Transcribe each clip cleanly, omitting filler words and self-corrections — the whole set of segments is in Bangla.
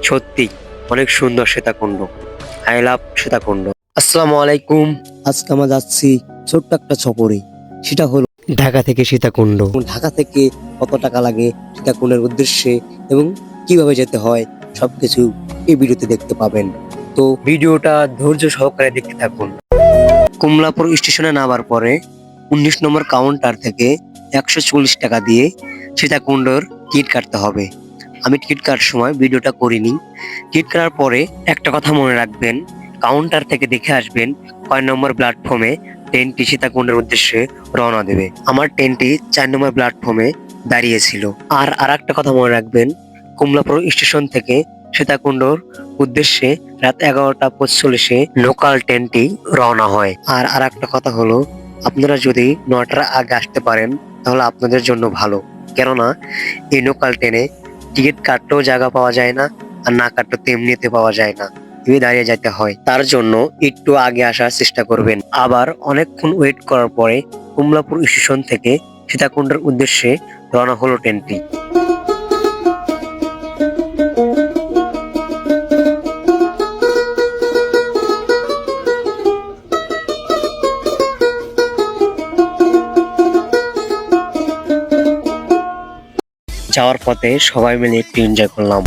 সত্যি অনেক সুন্দর সীতাকুণ্ড। I love Sitakunda. আসসালামু আলাইকুম। আজকে আমরা যাচ্ছি ছোট্ট একটা সফরে। সেটা হলো ঢাকা থেকে সীতাকুণ্ড। ঢাকা থেকে কত টাকা লাগে সীতাকুণ্ডের উদ্দেশ্যে এবং কিভাবে যেতে হয় সবকিছু এই ভিডিওতে দেখতে পাবেন। তো ভিডিওটা ধৈর্য সহকারে দেখতে থাকুন। কমলাপুর স্টেশনে নামার পরে 19 নম্বর কাউন্টার থেকে 140 টাকা দিয়ে সীতাকুণ্ডর টিকিট কাটতে হবে। আমি টিকিট কাটার সময় ভিডিওটা করিনি। টিকিট কাটার পরে একটা কথা মনে রাখবেন, কাউন্টার থেকে দেখে আসবেন কয় নম্বর প্ল্যাটফর্মে ট্রেনটি সীতাকুণ্ডের উদ্দেশ্যে রওনা দেবে। আমার ট্রেনটি 4 নম্বর প্ল্যাটফর্মে দাঁড়িয়েছিল। আর একটা কথা মনে রাখবেন, কমলাপুর স্টেশন থেকে সীতাকুণ্ডর উদ্দেশ্যে রাত 11টা 45-এ লোকাল ট্রেনটি রওনা হয়। আর একটা কথা হলো, আপনারা যদি 9টার আগে আসতে পারেন তাহলে আপনাদের জন্য ভালো, কেননা এই লোকাল ট্রেনে টিকিট কাটলেও জায়গা পাওয়া যায় না, আর না কাটলেও তেমনিতে পাওয়া যায় না, দাঁড়িয়ে যেতে হয়। তার জন্য একটু আগে আসার চেষ্টা করবেন। আবার অনেকক্ষণ ওয়েট করার পরে কমলাপুর স্টেশন থেকে সীতাকুণ্ডের উদ্দেশ্যে রওনা হলো ট্রেনটি। যাওয়ার পথে সবাই মিলে একটু এনজয় করলাম।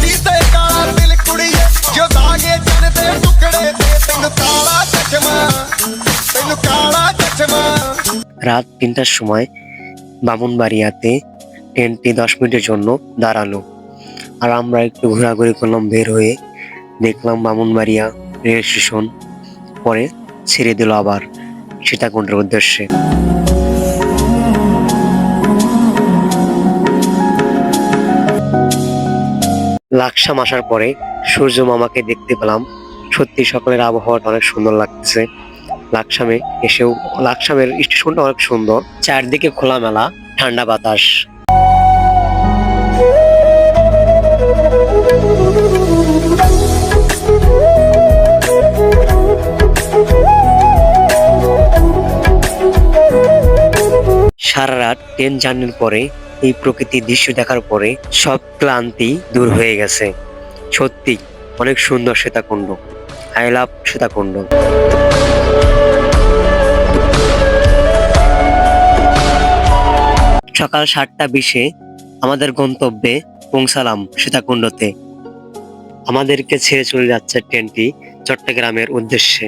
রাত 3টার সময় বামুনবাড়িয়াতে ট্রেনটি 10 মিনিটের জন্য দাঁড়ালো। আর আমরা একটু ঘোরাঘুরি করলাম, বের হয়ে দেখলাম বামুনবাড়িয়া রেল স্টেশন। পরে ছেড়ে দিল আবার সীতাকুণ্ডের উদ্দেশ্যে। লাকসাম আসার পরে সূর্য মামাকে দেখতে পেলাম। সত্যি সকালের আবহাওয়াটা অনেক সুন্দর লাগতেছে। লাকসামের স্টেশনটা অনেক সুন্দর, চারদিকে খোলামেলা ঠান্ডা বাতাস। সারা রাত ট্রেন জার্নির পরে এই প্রকৃতির দৃশ্য দেখার পরে সব ক্লান্তি দূর হয়ে গেছে। সত্যি অনেক সুন্দর সীতাকুণ্ড। I love Sitakunda. সকাল 7টা 20-এ আমাদের গন্তব্যে পৌঁছালাম সীতাকুণ্ডতে। আমাদেরকে ছেড়ে চলে যাচ্ছে ট্রেনটি চট্টগ্রামের উদ্দেশ্যে।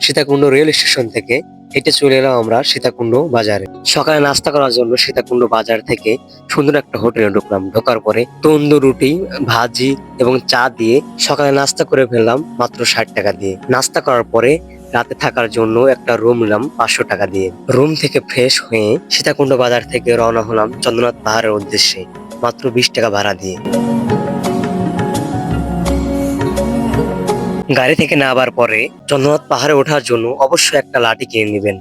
সীতাকুণ্ড রেল স্টেশন থেকে হেঁটে চলে এলাম আমরা সীতাকুণ্ড বাজারে। সকালে নাস্তা করার জন্য সীতাকুণ্ড বাজার থেকে সুন্দর একটা হোটেলে ঢুকলাম। ঢোকার পরে তন্দুর রুটি, ভাজি এবং চা দিয়ে সকালে নাস্তা করে ফেললাম মাত্র 60 টাকা দিয়ে। নাস্তা করার পরে রাতে থাকার জন্য একটা রুম নিলাম 500 টাকা দিয়ে। রুম থেকে ফ্রেশ হয়ে সীতাকুণ্ড বাজার থেকে রওনা হলাম চন্দ্রনাথ পাহাড়ের উদ্দেশ্যে মাত্র 20 টাকা ভাড়া দিয়ে। গাড়ি থেকে নামার পরে চন্দ্রনাথ পাহাড়ে ওঠার জন্য অবশ্যই একটা লাঠি কিনে নেবেন,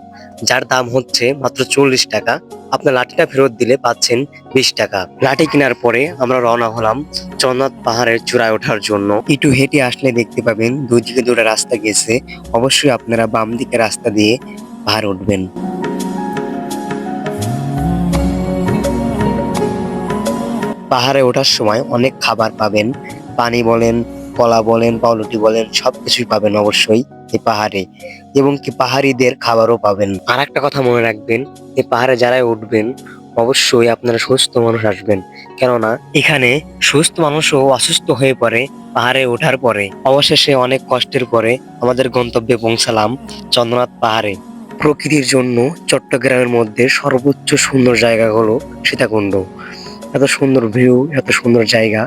যার দাম হচ্ছে মাত্র 40 টাকা। আপনার লাঠিটা ফেরত দিলে পাচ্ছেন 20 টাকা। লাঠি কেনার পরে আমরা রওনা হলাম চন্দ্রনাথ পাহাড়ের চূড়ায় ওঠার জন্য। একটু হেঁটে আসলে দেখতে পাবেন দুদিকে দুটো রাস্তা গেছে। অবশ্যই আপনারা বাম দিকে রাস্তা দিয়ে পাহাড়ে উঠবেন। পাহাড়ে ওঠার সময় অনেক খাবার পাবেন, পানি বলেন, কলা বলেন, পাউরুটি বলেন, সবকিছুই পাবেন অবশ্যই এই পাহাড়ে, এবং কি পাহাড়িদের খাবারও পাবেন। আর একটা কথা মনে রাখবেন, এই পাহাড়ে যারাই উঠবেন অবশ্যই আপনারা সুস্থ মানুষ আসবেন, কেননা এখানে সুস্থ মানুষও অসুস্থ হয়ে পড়ে পাহাড়ে ওঠার পরে। অবশেষে অনেক কষ্টের পরে আমাদের গন্তব্যে পৌঁছালাম চন্দ্রনাথ পাহাড়ে। প্রকৃতির জন্য চট্টগ্রামের মধ্যে সর্বোচ্চ সুন্দর জায়গা হলো সীতাকুণ্ড। এত সুন্দর ভিউ, এত সুন্দর জায়গা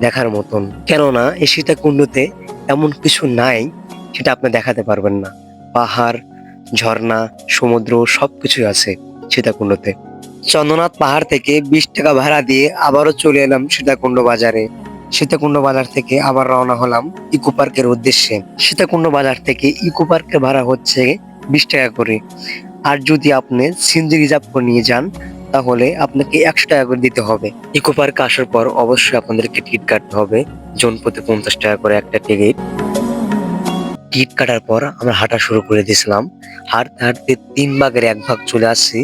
দেখার মতন, কেননা এই সীতাকুণ্ডতে এমন কিছু নাই সেটা আপনি দেখাতে পারবেন না। পাহাড়, ঝর্ণা, সমুদ্র সবকিছুই আছে সীতাকুণ্ডতে। চন্দ্রনাথ পাহাড় থেকে 20 টাকা ভাড়া দিয়ে আবারও চলে এলাম সীতাকুণ্ড বাজারে। সীতাকুণ্ড বাজার থেকে আবার রওনা হলাম ইকো পার্কের উদ্দেশ্যে। সীতাকুণ্ড বাজার থেকে ইকো পার্কের ভাড়া হচ্ছে 20 টাকা করে। আর যদি আপনি সিএনজি রিজার্ভ করে নিয়ে যান তাহলে আপনাকে 100 টাকা করে দিতে হবে। ইকো পার্কে আসার পর অবশ্যই আপনাদেরকে টিকিট কাটতে হবে, জন প্রতি 50 টাকা করে একটা টিকিট। টিকিট কাটার পর আমরা হাঁটা শুরু করে দিয়েছিলাম। হাঁটতে হাঁটতে 3 ভাগের 1 ভাগ চলে আসছি।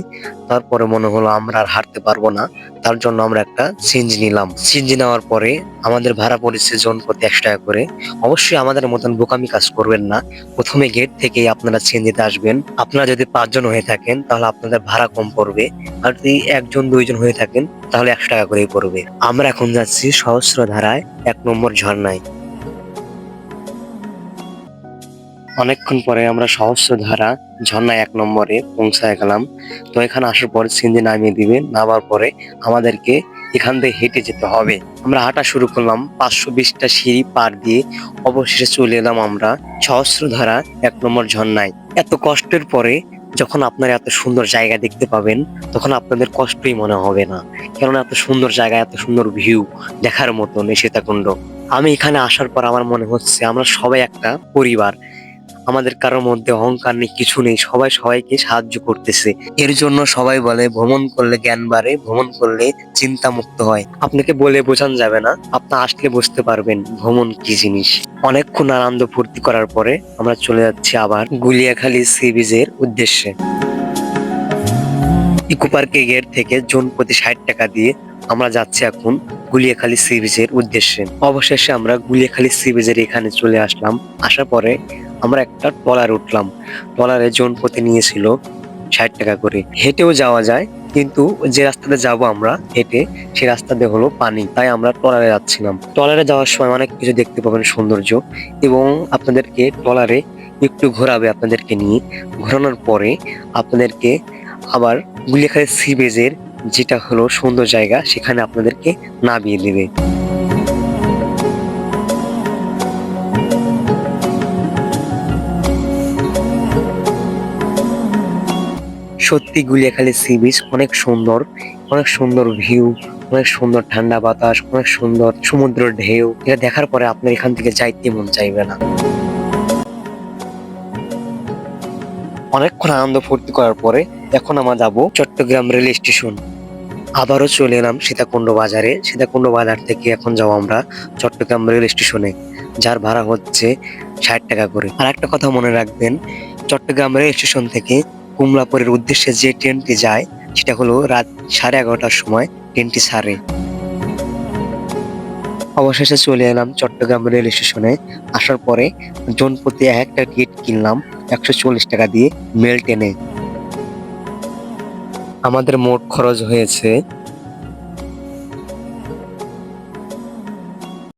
তারপরে মনে হলো আমরা আর হাঁটতে পারবো না, তার জন্য আমরা একটা সিএনজি নিলাম। সিএনজি নেওয়ার পরে আমাদের ভাড়া পড়েছে জন প্রতি 100 টাকা করে। অবশ্যই আমাদের মতন বোকামি কাজ করবেন না। প্রথমে গেট থেকেই আপনারা সিএনজিতে আসবেন। আপনারা যদি 5 জন হয়ে থাকেন তাহলে আপনাদের ভাড়া কম পড়বে, আর যদি 1 জন 2 জন হয়ে থাকেন তাহলে 100 টাকা করেই পড়বে। আমরা এখন যাচ্ছি সহস্রধারায় 1 নম্বর ঝর্ণায়। অনেকক্ষণ পরে আমরা সহস্রধারা ঝর্ণায় 1 নম্বরে পৌঁছায় গেলাম। তো এখানে আসার পর সিএনজি নামিয়ে দিবে, নামার পরে আমাদেরকে এখান থেকে হেঁটে যেতে হবে। আমরা হাঁটা শুরু করলাম 520টা সিঁড়ি পার দিয়ে। অবশেষে চলে এলাম আমরা সহস্রধারা 1 নম্বর ঝর্ণায়। এত কষ্টের পরে যখন আপনারা এত সুন্দর জায়গা দেখতে পাবেন তখন আপনাদের কষ্টই মনে হবে না, কেননা এত সুন্দর জায়গা, এত সুন্দর ভিউ দেখার মতন এই সীতাকুণ্ড। আমি এখানে আসার পর আমার মনে হচ্ছে আমরা সবাই একটা পরিবার। আমাদের কারোর মধ্যে অহংকার নেই, কিছু নেই, সবাই সবাইকে সাহায্য করতেছে। এর জন্য সবাই বলে ভ্রমণ করলে জ্ঞান বাড়ে, ভ্রমণ করলে চিন্তা মুক্ত হয়। আপনাকে বলে বোঝানো যাবে না, আপনি আসলে বুঝতে পারবেন ভ্রমণ কি জিনিস। অনেকক্ষণ আনন্দ ফুর্তি করার পরে আমরা চলে যাচ্ছি আবার গুলিয়াখালী সি বিচের উদ্দেশ্যে। ইকো পার্কে গেট থেকে জন প্রতি 60 টাকা দিয়ে আমরা যাচ্ছি এখন গুলিয়াখালী সি বিচের উদ্দেশ্যে। অবশেষে আমরা গুলিয়াখালী সি বিচের এখানে চলে আসলাম। আসার পরে আমরা একটা ট্রলার উঠলাম। ট্রলারে জন প্রতি নিয়েছিল 60 টাকা করে। হেঁটেও যাওয়া যায়, কিন্তু যে রাস্তাতে যাব আমরা হেঁটে, সেই রাস্তাতে হলো পানি, তাই আমরা ট্রলারে যাচ্ছিলাম। ট্রলারে যাওয়ার সময় অনেক কিছু দেখতে পাবেন সৌন্দর্য, এবং আপনাদেরকে ট্রলারে একটু ঘোরাবে। আপনাদেরকে নিয়ে ঘোরানোর পরে আপনাদেরকে আবার গুলিয়াখালী সি বিচের যেটা হলো সুন্দর জায়গা সেখানে আপনাদেরকে নামিয়ে দেবে। সত্যি গুলিয়াখালী সি বিচ অনেক সুন্দর, অনেক সুন্দর ভিউ, অনেক সুন্দর ঠান্ডা বাতাস, অনেক সুন্দর সমুদ্রের ঢেউ। এটা দেখার পরে আপনার এখান থেকে যাইতে মন চাইবে না। অনেকক্ষণ আনন্দ ফুর্তি করার পরে এখন আমরা যাবো চট্টগ্রাম রেল স্টেশন। আবারও চলে এলাম সীতাকুণ্ড বাজারে। সীতাকুণ্ড বাজার থেকে এখন যাবো আমরা চট্টগ্রাম রেল স্টেশনে, যার ভাড়া হচ্ছে 60 টাকা করে। আর একটা কথা মনে রাখবেন, চট্টগ্রাম রেল স্টেশন থেকে কমলাপুরের উদ্দেশ্যে যে ট্রেনটি যায় সেটা হলো রাত 11:30টার সময় ট্রেনটি ছাড়ে। অবশেষে চলে এলাম চট্টগ্রাম রেল স্টেশনে। আসার পরে জন প্রতি একটা টিকিট কিনলাম 140 টাকা দিয়ে মেল ট্রেনে। আমাদের মোট খরচ হয়েছে